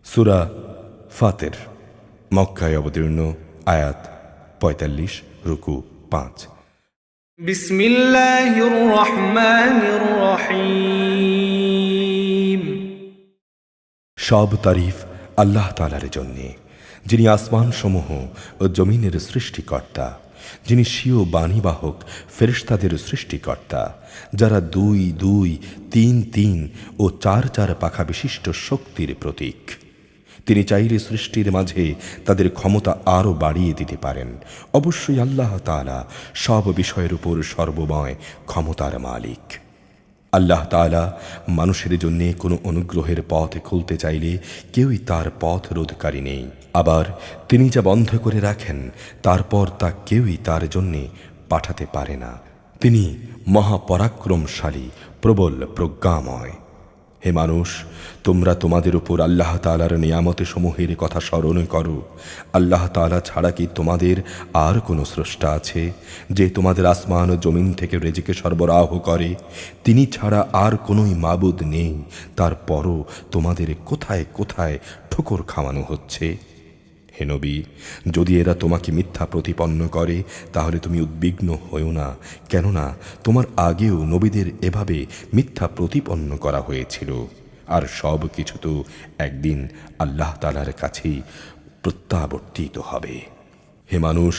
সূরা ফাতির, মক্কায় অবতীর্ণ, আয়াত ৪৫, রুকু ৫। বিসমিল্লাহির রহমানির রহিম। সব তারিফ আল্লাহ তাআলার জন্যে, যিনি আসমান সমূহ ও জমিনের সৃষ্টিকর্তা, যিনি স্বীয় বাণীবাহক ফেরেশতাদের সৃষ্টিকর্তা, যারা ২, ২, ৩, ৩ ও ৪, ৪ পাখা বিশিষ্ট শক্তির প্রতীক। তিনি চাইলে সৃষ্টির মাঝে তাদের ক্ষমতা আরও বাড়িয়ে দিতে পারেন। অবশ্যই আল্লাহ তাআলা সব বিষয়ের উপর সর্বময় ক্ষমতার মালিক। আল্লাহ তাআলা মানুষের জন্য কোনো অনুগ্রহের পথ খুলতে চাইলে কেউই তার পথ রোধকারী নেই। আবার তিনি যা বন্ধ করে রাখেন তারপর তা কেউই তার জন্যে পাঠাতে পারে না। তিনি মহাপরাক্রমশালী, প্রবল প্রজ্ঞাময়। হে মানুষ, তোমরা তোমাদের উপর আল্লাহ তাআলার নিয়ামত সমূহের কথা স্মরণ করো। আল্লাহ তাআলা ছাড়া কি তোমাদের আর কোনো স্রষ্টা আছে, যে তোমাদের আসমান ও জমিন থেকে রিজিক সরবরাহ করে? তিনি ছাড়া আর কোনোই মাবুদ নেই। তারপরও তোমাদের কোথায় কোথায় ঠোকর খাওয়ানো হচ্ছে। হে নবী, যদি এরা তোমাকে মিথ্যা প্রতিপন্ন করে তাহলে তুমি উদ্বিগ্ন হও না, কেননা তোমার আগেও নবীদের এভাবে মিথ্যা প্রতিপন্ন করা হয়েছিল। আর সব কিছু তো একদিন আল্লাহ তাআলার কাছেই প্রত্যাবর্তিত হবে। হে মানুষ,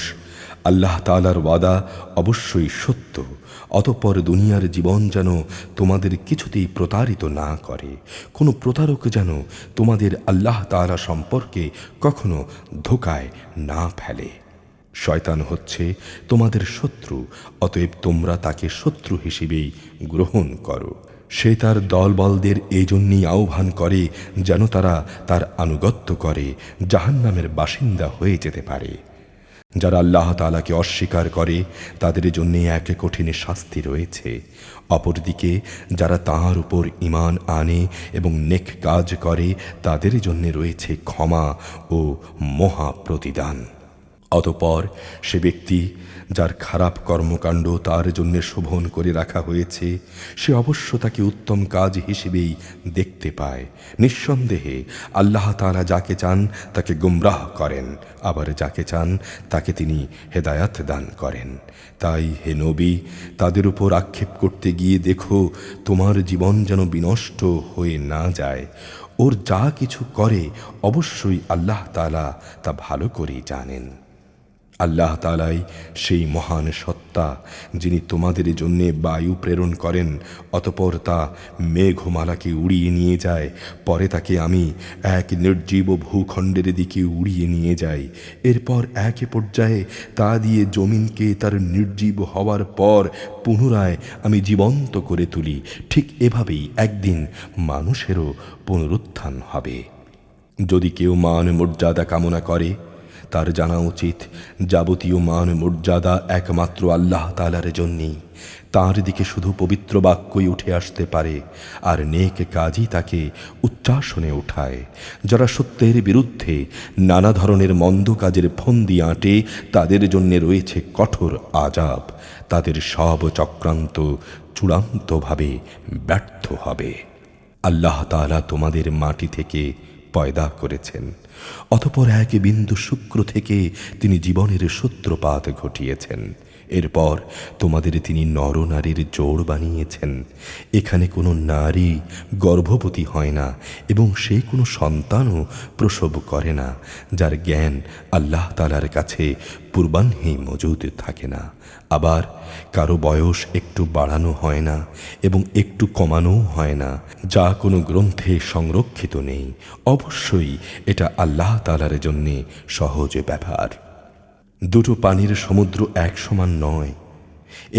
আল্লাহ তাআলার ওয়াদা অবশ্যই সত্য। অতঃপর দুনিয়ার জীবন যেন তোমাদের কিছুতেই প্রতারিত না করে। কোনো প্রতারক যেন তোমাদের আল্লাহ তাআলা সম্পর্কে কখনো ধোঁকায় না ফেলে। শয়তান হচ্ছে তোমাদের শত্রু, অতএব তোমরা তাকে শত্রু হিসেবেই গ্রহণ করো। সে তার দলবলদের এই জন্যই আহ্বান করে যেন তারা তার আনুগত্য করে জাহান্নামের বাসিন্দা হয়ে যেতে পারে। যারা আল্লাহ তাআলাকে অস্বীকার করে তাদের জন্য এক কঠিন শাস্তি রয়েছে। অপরদিকে যারা তাঁর উপর ঈমান আনে এবং নেক কাজ করে তাদের জন্য রয়েছে ক্ষমা ও মহা প্রতিদান। অতঃপর সে ব্যক্তি যার খারাপ কর্মকাণ্ড তার জন্য শোভন করে রাখা হয়েছে, সে অবশ্য তাকে উত্তম কাজ হিসেবেই দেখতে পায়। নিঃসন্দেহে আল্লাহ তাআলা যাকে চান তাকে গুমরাহ করেন, আবার যাকে চান তাকে তিনি হেদায়াত দান করেন। তাই হে নবী, তাদের উপর আক্ষেপ করতে গিয়ে দেখো তোমার জীবন যেন বিনষ্ট হয়ে না যায়। ওর যা কিছু করে অবশ্যই আল্লাহ তাআলা তা ভালো করেই জানেন। আল্লাহ তাআলাই সেই মহান সত্তা, যিনি তোমাদের জন্য বায়ু প্রেরণ করেন, অতঃপর তা মেঘমালাকে উড়িয়ে নিয়ে যায়। পরে তাকে আমি এক নির্জীব ভূখণ্ডের দিকে উড়িয়ে নিয়ে যাই। এরপর এক পর্যায়ে তা দিয়ে জমিনকে তার নির্জীব হওয়ার পর পুনরায় আমি জীবন্ত করে তুলি। ঠিক এভাবেই একদিন মানুষেরও পুনরুত্থান হবে। যদি কেউ মান মর্যাদা কামনা করে, তার জানা উচিত যাবতীয় মান মর্যাদা একমাত্র আল্লাহ তাআলার জন্যই। তাঁর দিকে শুধু পবিত্র বাক্যই উঠে আসতে পারে, আর নেক কাজই তাকে উচ্চাসনে ওঠায়। যারা সত্যের বিরুদ্ধে নানা ধরনের মন্দ কাজের ফন্দি আঁটে তাদের জন্য রয়েছে কঠোর আযাব। তাদের সব চক্রান্ত চূড়ান্তভাবে ব্যর্থ হবে। আল্লাহ তাআলা তোমাদের মাটি থেকে পয়দা করেছেন, অতঃপর এক বিন্দু শুক্র থেকে তিনি জীবনের সূত্রপাত ঘটিয়েছেন। এরপর তোমাদের তিনি নরনারীর জোড় বানিয়েছেন। এখানে কোনো নারী গর্ভবতী হয় না এবং সে কোনো সন্তানও প্রসব করে না, যার জ্ঞান আল্লাহ তাআলার কাছে পূর্বাহ্নেই মজুদ থাকে না। আবার কারো বয়স একটু বাড়ানো হয় না এবং একটু কমানোও হয় না, যা কোনো গ্রন্থে সংরক্ষিত নেই। অবশ্যই এটা আল্লাহ তাআলার জন্যে সহজ ব্যাপার। দুটো পানির সমুদ্র এক সমান নয়।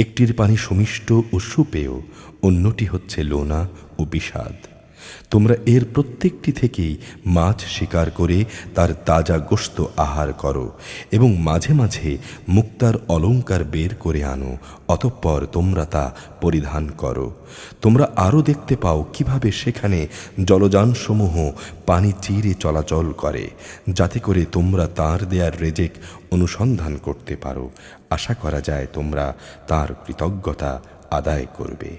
একটির পানি সুমিষ্ট ও সুপেয়, অন্যটি হচ্ছে লোনা ও বিষাদ। তোমরা এর প্রত্যেকটি থেকেই মাছ শিকার করে তার তাজা গোশত আহার করো এবং মাঝে মাঝে মুক্তার অলংকার বের করে আনো, অতঃপর তোমরা তা পরিধান করো। তোমরা আরও দেখতে পাও কিভাবে সেখানে জলযানসমূহ পানি চিরে চলাচল করে, যাতে করে তোমরা তাঁর দেয়ার রেজেক অনুসন্ধান করতে পারো। আশা করা যায় তোমরা তাঁর কৃতজ্ঞতা আদায় করবে।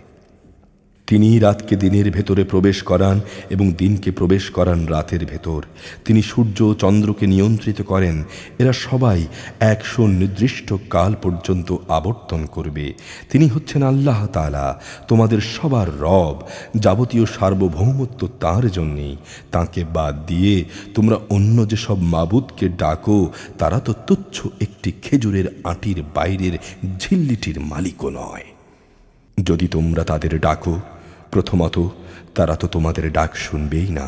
তিনি রাতকে দিনের ভেতরে প্রবেশ করান এবং দিনকে প্রবেশ করান রাতের ভেতর। তিনি সূর্য ও চন্দ্রকে নিয়ন্ত্রিত করেন। এরা সবাই এক সুনির্দিষ্ট কাল পর্যন্ত আবর্তন করবে। তিনি হচ্ছেন আল্লাহ তাআলা, তোমাদের সবার রব। যাবতীয় সার্বভৌমত্ব তাঁর জন্যেই। তাঁকে বাদ দিয়ে তোমরা অন্য যেসব মাবুদকে ডাকো তারা তো তুচ্ছ একটি খেজুরের আঁটির বাইরের ঝিল্লিটির মালিকও নয়। যদি তোমরা তাদের ডাকো, প্রথমত তারা তো তোমাদের ডাক শুনবেই না।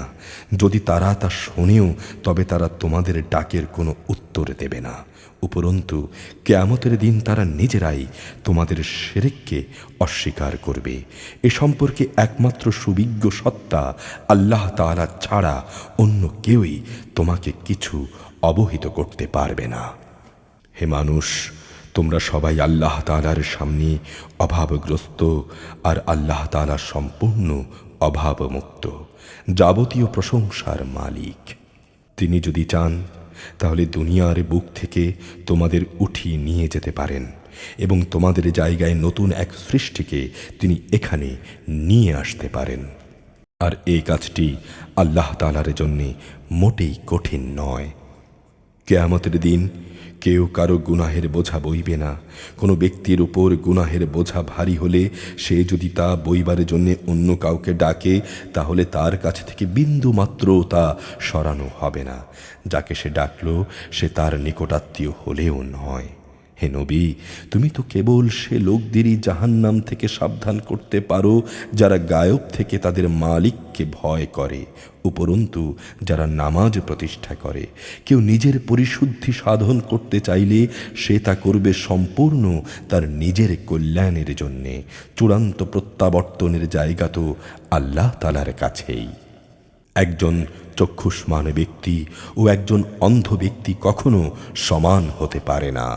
যদি তারা তা শোনেও তবে তারা তোমাদের ডাকের কোনো উত্তর দেবে না। উপরন্তু কিয়ামতের দিন তারা নিজেরাই তোমাদের শিরককে অস্বীকার করবে। এ সম্পর্কে একমাত্র সুবিজ্ঞ সত্তা আল্লাহ তাআলা ছাড়া অন্য কেউই তোমাকে কিছু অবহিত করতে পারবে না। হে মানুষ, তোমরা সবাই আল্লাহ তাআলার সামনে অভাবগ্রস্ত, আর আল্লাহ তাআলা সম্পূর্ণ অভাবমুক্ত, যাবতীয় প্রশংসার মালিক। তিনি যদি চান তাহলে দুনিয়ার বুক থেকে তোমাদের উঠিয়ে নিয়ে যেতে পারেন এবং তোমাদের জায়গায় নতুন এক সৃষ্টিকে তিনি এখানে নিয়ে আসতে পারেন। আর এই কাজটি আল্লাহ তাআলার জন্যে মোটেই কঠিন নয়। কিয়ামতের দিন কেউ কারো গুনাহের বোঝা বইবে না। কোনো ব্যক্তির উপর গুনাহের বোঝা ভারী হলে সে যদি তা বইবার জন্য অন্য কাউকে ডাকে তাহলে তার কাছ থেকে বিন্দু মাত্র তা সরানো হবে না। যাকে সে ডাকল সে তার নিকটাত্মীয় হলেও নয়। হে নবী, তুমি তো কেবল সে লোকদেরই জাহান্নাম থেকে সাবধান করতে পারো যারা গায়ব থেকে তাদের মালিককে ভয় করে। উপরন্তু যারা নামাজ প্রতিষ্ঠা করে, কেউ নিজের পরিশুদ্ধি সাধন করতে চাইলে সে তা করবে সম্পূর্ণ তার নিজের কল্যাণের জন্যে। চূড়ান্ত প্রত্যাবর্তনের জায়গা তো আল্লাহ তাআলার কাছেই। একজন চক্ষুষ্মান ব্যক্তি ও একজন অন্ধ ব্যক্তি কখনো সমান হতে পারে না।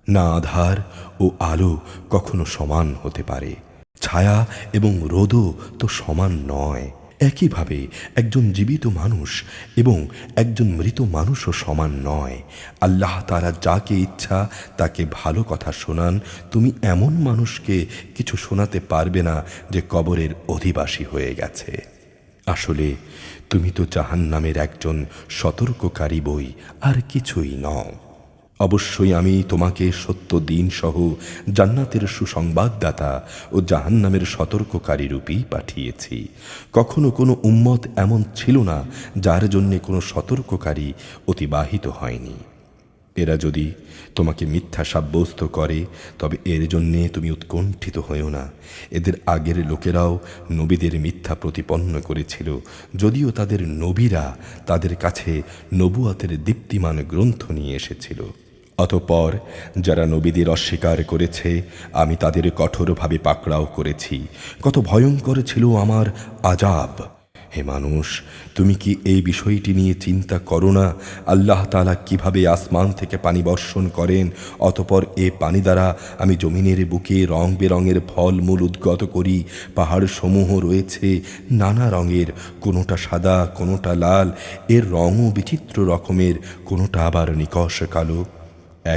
না আধার ও আলো কখনো সমান হতে পারে। ছায়া এবং রোদও তো সমান নয়। একইভাবে একজন জীবিত মানুষ এবং একজন মৃত মানুষও সমান নয়। আল্লাহ তাআলা যাকে ইচ্ছা তাকে ভালো কথা শোনান। তুমি এমন মানুষকে কিছু শোনাতে পারবে না যে কবরের অধিবাসী হয়ে গেছে। আসলে তুমি তো জাহান্নামের একজন সতর্ককারী বই, আর কিছুই নও। অবশ্যই আমি তোমাকে সত্য দিন সহ জান্নাতের সুসংবাদদাতা ও জাহান্নামের সতর্ককারী রূপেই পাঠিয়েছি। কখনো কোনো উম্মত এমন ছিল না যার জন্যে কোনো সতর্ককারী অতিবাহিত হয়নি। এরা যদি তোমাকে মিথ্যা সাব্যস্ত করে তবে এর জন্যে তুমি উৎকণ্ঠিত হয়েও না। এদের আগের লোকেরাও নবীদের মিথ্যা প্রতিপন্ন করেছিল, যদিও তাদের নবীরা তাদের কাছে নবুয়াতের দীপ্তিমান গ্রন্থ নিয়ে এসেছিল। অতঃপর যারা নবীদের অস্বীকার করেছে আমি তাদের কঠোরভাবে পাকড়াও করেছি। কত ভয়ঙ্কর ছিল আমার আযাব। হে মানুষ, তুমি কি এই বিষয়টি নিয়ে চিন্তা করো না? আল্লাহ তাআলা কিভাবে আসমান থেকে পানি বর্ষণ করেন, অতঃপর এ পানি দ্বারা আমি জমিনের বুকে রং বেরঙের ফলমূল উদ্গত করি। পাহাড় সমূহ রয়েছে নানা রঙের, কোনোটা সাদা, কোনোটা লাল, এর রঙও বিচিত্র রকমের, কোনোটা আবার নিকষ কালো।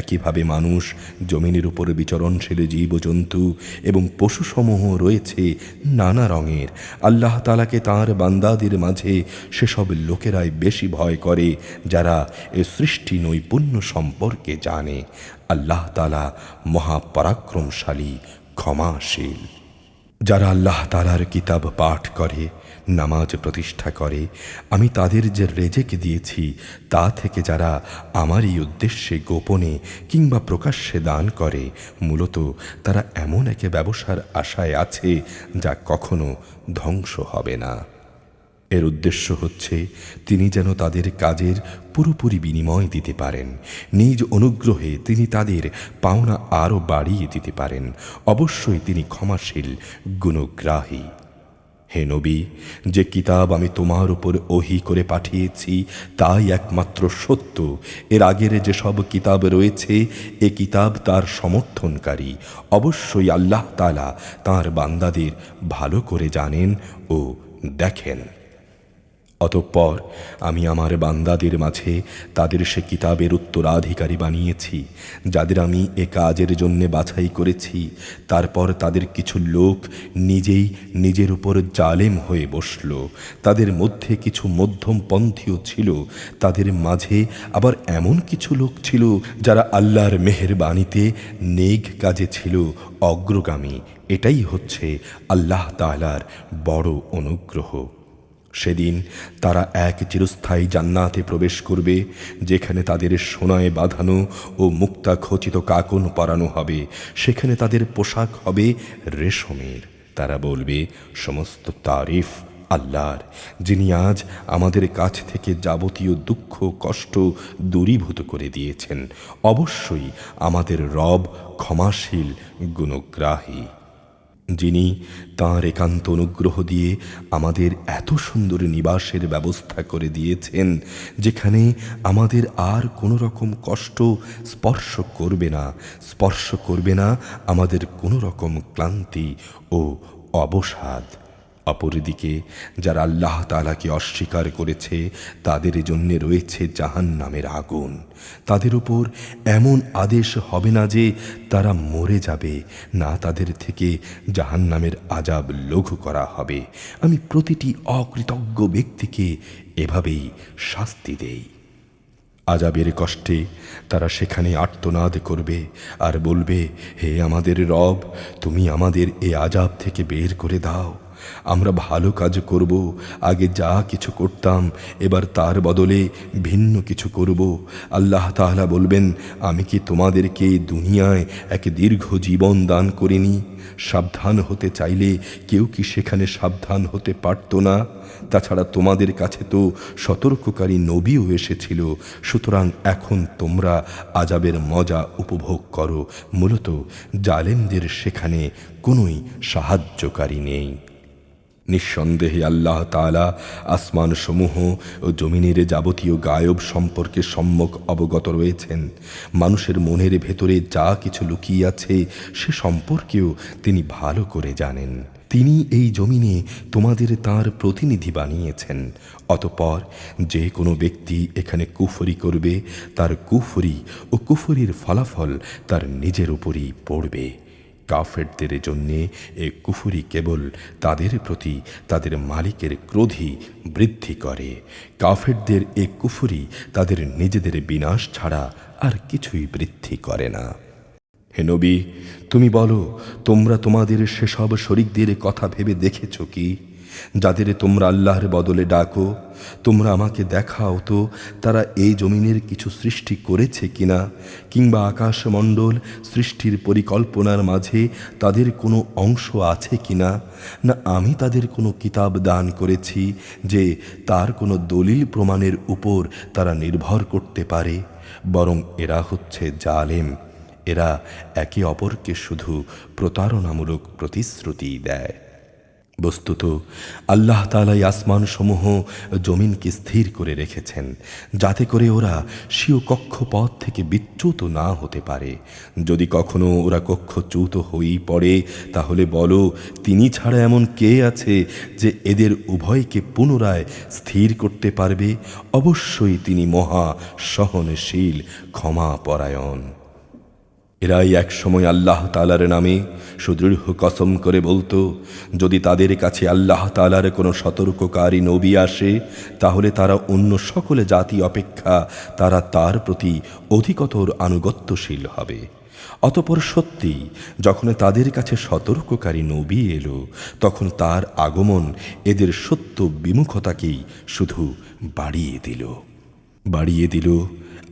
একইভাবে মানুষ, জমিনের উপর বিচরণশীল জীবজন্তু এবং পশুসমূহ রয়েছে নানা রঙের। আল্লাহ তাআলাকে তাঁর বান্দাদের মাঝে সেসব লোকেরাই বেশি ভয় করে যারা এ সৃষ্টি নৈপুণ্য সম্পর্কে জানে। আল্লাহ তাআলা মহাপরাক্রমশালী, ক্ষমাশীল। যারা আল্লাহ তাআলার কিতাব পাঠ করে, নামাজ প্রতিষ্ঠা করে, আমি তাদের যে রেজেক দিয়েছি তা থেকে যারা আমারই উদ্দেশ্যে গোপনে কিংবা প্রকাশ্যে দান করে, মূলত তারা এমন এক ব্যবসার আশায় আছে যা কখনো ধ্বংস হবে না। এর উদ্দেশ্য হচ্ছে তিনি যেন তাদের কাজের পুরোপুরি বিনিময় দিতে পারেন। নিজ অনুগ্রহে তিনি তাদের পাওনা আরও বাড়িয়ে দিতে পারেন। অবশ্যই তিনি ক্ষমাশীল, গুণগ্রাহী। হে নবী, যে কিতাব আমি তোমার উপর ওহী করে পাঠিয়েছি তাই একমাত্র সত্য। এর আগের যেসব কিতাব রয়েছে এ কিতাব তার সমর্থনকারী। অবশ্যই আল্লাহ তাআলা তাঁর বান্দাদের ভালো করে জানেন ও দেখেন। অতঃপর আমি আমার বান্দাদের মাঝে তাদের সে কিতাবের উত্তরাধিকারী বানিয়েছি যাদের আমি এ কাজের জন্যে বাছাই করেছি। তারপর তাদের কিছু লোক নিজেই নিজের উপর জালেম হয়ে বসল। তাদের মধ্যে কিছু মধ্যমপন্থীও ছিল। তাদের মাঝে আবার এমন কিছু লোক ছিল যারা আল্লাহর মেহেরবানিতে নেক কাজে ছিল অগ্রগামী। এটাই হচ্ছে আল্লাহ তাআলার বড় অনুগ্রহ। সেদিন তারা এক চিরস্থায়ী জান্নাতে প্রবেশ করবে, যেখানে তাদের সোনায় বাঁধানো ও মুক্তা খচিত কাকন পরানো হবে। সেখানে তাদের পোশাক হবে রেশমের। তারা বলবে, সমস্ত তারিফ আল্লাহর, যিনি আজ আমাদের কাছ থেকে যাবতীয় দুঃখ কষ্ট দূরীভূত করে দিয়েছেন। অবশ্যই আমাদের রব ক্ষমাশীল গুণগ্রাহী, যিনি তাঁর একান্ত অনুগ্রহ দিয়ে আমাদের এত সুন্দর নিবাসের ব্যবস্থা করে দিয়েছেন, যেখানে আমাদের আর কোনো রকম কষ্ট স্পর্শ করবে না আমাদের কোনো রকম ক্লান্তি ও অবসাদ। অপরদিকে যারা আল্লাহ তাআলাকে অস্বীকার করেছে, তাদের জন্য রয়েছে জাহান্নামের আগুন। তাদের উপর এমন আদেশ হবে না যে তারা মরে যাবে, না তাদের থেকে জাহান্নামের আযাব লঘু করা হবে। আমি প্রতিটি অকৃতজ্ঞ ব্যক্তিকে এভাবেই শাস্তি দেই। আযাবের কষ্টে তারা সেখানে আর্তনাদ করবে আর বলবে, হে আমাদের রব, তুমি আমাদের এ আযাব থেকে বের করে দাও। আমরা ভালো কাজ করব, আগে যা কিছু করতাম এবার তার বদলে ভিন্ন কিছু করব। আল্লাহ তাআলা বলবেন, আমি কি তোমাদেরকে দুনিয়ায় এক দীর্ঘ জীবন দান করিনি? সাবধান হতে চাইলে কেউ কি সেখানে সাবধান হতে পারত না? তাছাড়া তোমাদের কাছে তো সতর্ককারী নবীও এসেছিল। সুতরাং এখন তোমরা আযাবের মজা উপভোগ করো। মূলত জালেমদের সেখানে কোনোই সাহায্যকারী নেই। নিঃসন্দেহে আল্লাহ তাআলা আসমান সমূহ ও জমিনের যাবতীয় গায়ব সম্পর্কে সম্যক অবগত রয়েছেন। মানুষের মনের ভেতরে যা কিছু লুকিয়ে আছে সে সম্পর্কেও তিনি ভালো করে জানেন। তিনি এই জমিনে তোমাদের তাঁর প্রতিনিধি বানিয়েছেন। অতঃপর যে কোনো ব্যক্তি এখানে কুফরি করবে, তার কুফরি ও কুফরির ফলাফল তার নিজের উপরই পড়বে। কাফেরদের জন্যে এ কুফরি কেবল তাদের প্রতি তাদের মালিকের ক্রোধই বৃদ্ধি করে। কাফেরদের এ কুফরি তাদের নিজেদের বিনাশ ছাড়া আর কিছুই বৃদ্ধি করে না। হে নবী, তুমি বলো, তোমরা তোমাদের সেসব শরীকদের কথা ভেবে দেখেছ কি, যাদের তোমরা আল্লাহর বদলে ডাকো? তোমরা আমাকে দেখাও তো তারা এই জমিনের কিছু সৃষ্টি করেছে কিনা, কিংবা আকাশমণ্ডল সৃষ্টির পরিকল্পনার মাঝে তাদের কোনো অংশ আছে কিনা। না আমি তাদের কোনো কিতাব দান করেছি যে তার কোনো দলিল প্রমাণের উপর তারা নির্ভর করতে পারে? বরং এরা হচ্ছে জালেম। এরা একে অপরকে শুধু প্রতারণামূলক প্রতিশ্রুতি দেয়। বস্তুত আল্লাহ তাআলাই আসমান সমূহ জমিনকে স্থির করে রেখেছেন, যাতে করে ওরা স্বীয় কক্ষপথ থেকে বিচ্যুত না হতে পারে। যদি কখনো ওরা কক্ষচ্যুত হয়েই পড়ে, তাহলে বলো, তিনি ছাড়া এমন কে আছে যে এদের উভয়কে পুনরায় স্থির করতে পারবে? অবশ্যই তিনি মহা সহনশীল, ক্ষমাপরায়ণ। এরাই এক সময় আল্লাহ তাআলার নামে সুদৃঢ় কসম করে বলতো, যদি তাদের কাছে আল্লাহ তাআলার কোনো সতর্ককারী নবী আসে, তাহলে তারা অন্য সকল জাতি অপেক্ষা তারা তার প্রতি অধিকতর আনুগত্যশীল হবে। অতঃপর সত্যি যখন তাদের কাছে সতর্ককারী নবী এলো, তখন তার আগমন এদের সত্য বিমুখতাকেই শুধু বাড়িয়ে দিল।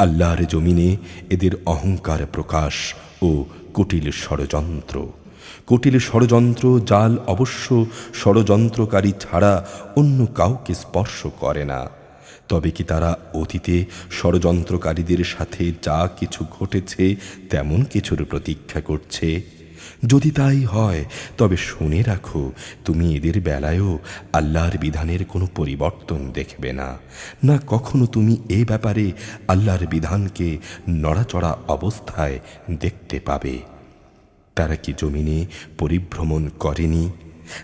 আল্লাহর জমিনে এদের অহংকার প্রকাশ ও কুটিল ষড়যন্ত্র জাল অবশ্য ষড়যন্ত্রকারী ছাড়া অন্য কাউকে স্পর্শ করে না। তবে কি তারা অতীতে ষড়যন্ত্রকারীদের সাথে যা কিছু ঘটেছে তেমন কিছুর প্রতীক্ষা করছে? যদি তাই হয়, তবে শুনে রাখো, তুমি এদের বেলায়ও আল্লাহর বিধানের কোনো পরিবর্তন দেখবে না। না কখনো তুমি এ ব্যাপারে আল্লাহর বিধানকে নড়াচড়া অবস্থায় দেখতে পাবে। তারা কি জমিনে পরিভ্রমণ করেনি?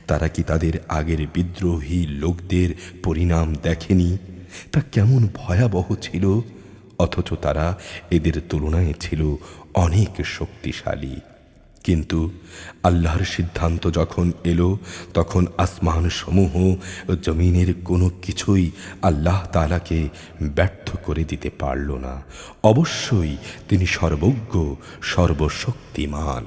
তারা কি তাদের আগের বিদ্রোহী লোকদের পরিণাম দেখেনি? তা কেমন ভয়াবহ ছিল, অথচ তারা এদের তুলনায় ছিল অনেক শক্তিশালী। কিন্তু আল্লাহর সিদ্ধান্ত যখন এলো, তখন আসমান সমূহ ও জমিনের কোনো কিছুই আল্লাহ তাআলাকে ব্যর্থ করে দিতে পারল না। অবশ্যই তিনি সর্বজ্ঞ, সর্বশক্তিমান।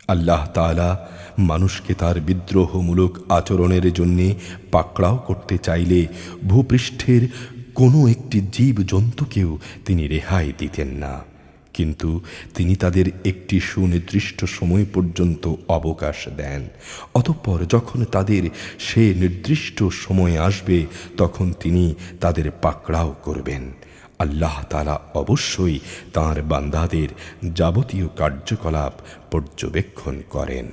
আল্লাহ তাআলা মানুষকে তার বিদ্রোহমূলক আচরণের জন্যে পাকড়াও করতে চাইলে ভূপৃষ্ঠের কোনো একটি জীবজন্তুকেও তিনি রেহাই দিতেন না। কিন্তু তিনি তাদের একটি সুনির্দিষ্ট সময় পর্যন্ত অবকাশ দেন। অতঃপর যখন তাদের সে নির্দিষ্ট সময় আসবে, তখন তিনি তাদের পাকড়াও করবেন। আল্লাহ তাআলা অবশ্যই তাঁর বান্দাদের যাবতীয় কার্যকলাপ পর্যবেক্ষণ করেন।